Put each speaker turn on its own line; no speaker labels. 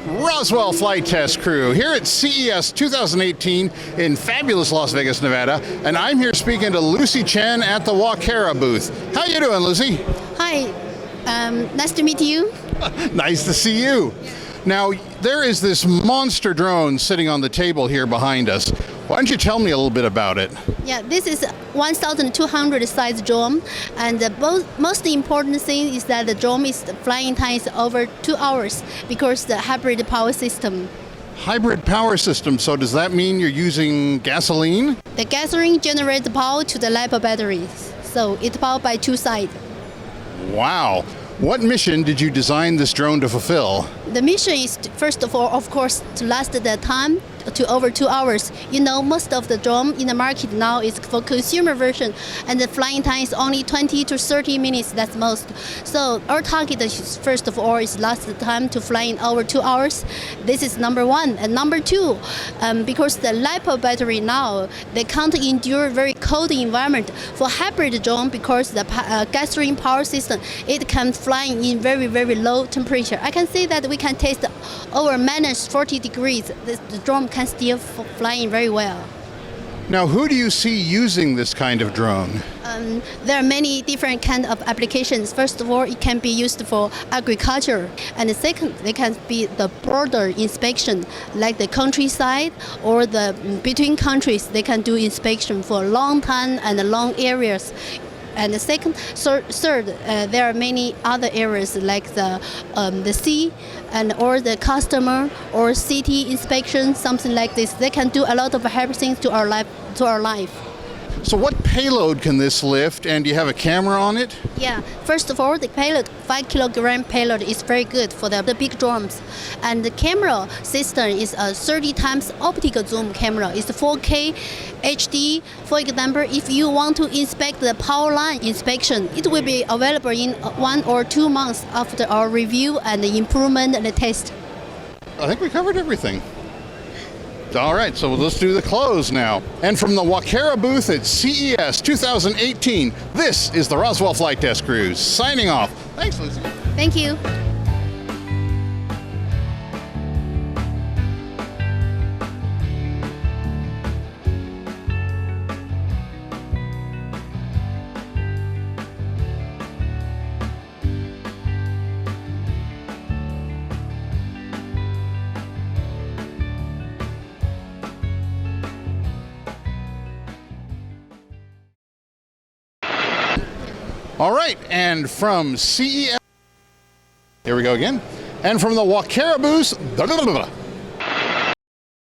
Roswell Flight Test Crew here at CES 2018 in fabulous Las Vegas, Nevada, and I'm here speaking to Lucy Chen at the Walkera booth. How you doing, Lucy?
Hi, nice to meet you.
Nice to see you. Now, there is this monster drone sitting on the table here behind us. Why don't you tell me a little bit about it?
Yeah, this is 1,200 size drone, and the most important thing is that the drone is flying time is over 2 hours because the hybrid power system.
Hybrid power system, so does that mean you're using gasoline?
The gasoline generates power to the LiPo batteries, so it's powered by two sides.
Wow. What mission did you design this drone to fulfill?
The mission is, first of all, of course, to last the time to over 2 hours. You know, most of the drone in the market now is for consumer version, and the flying time is only 20 to 30 minutes, that's most. So our target is, first of all, is last the time to fly in over 2 hours. This is number one. And number two, because the LiPo battery now, they can't endure very cold environment. For hybrid drone, because the gasoline power system, it can fly in very, very low temperature. I can say that we can test over minus 40 degrees. The drone can still fly very well.
Now, who do you see using this kind of drone?
There are many different kinds of applications. First of all, it can be used for agriculture. And the second, it can be the border inspection, like the countryside or the between countries. They can do inspection for a long time and long areas. And the third, there are many other areas like the sea and or the customer or city inspection, something like this. They can do a lot of happy things to our life.
So what payload can this lift, and do you have a camera on it?
Yeah, first of all, the payload, 5 kilogram payload is very good for the big drones. And the camera system is a 30 times optical zoom camera. It's 4K HD. For example, if you want to inspect the power line inspection, it will be available in 1 or 2 months after our review and the improvement and the test.
I think we covered everything. All right, so let's do the close now. And from the Walkera booth at CES 2018, this is the Roswell Flight Test Crew signing off. Thanks, Lucy.
Thank you.
All right, and from CES, here we go again. And from the Walkera booth,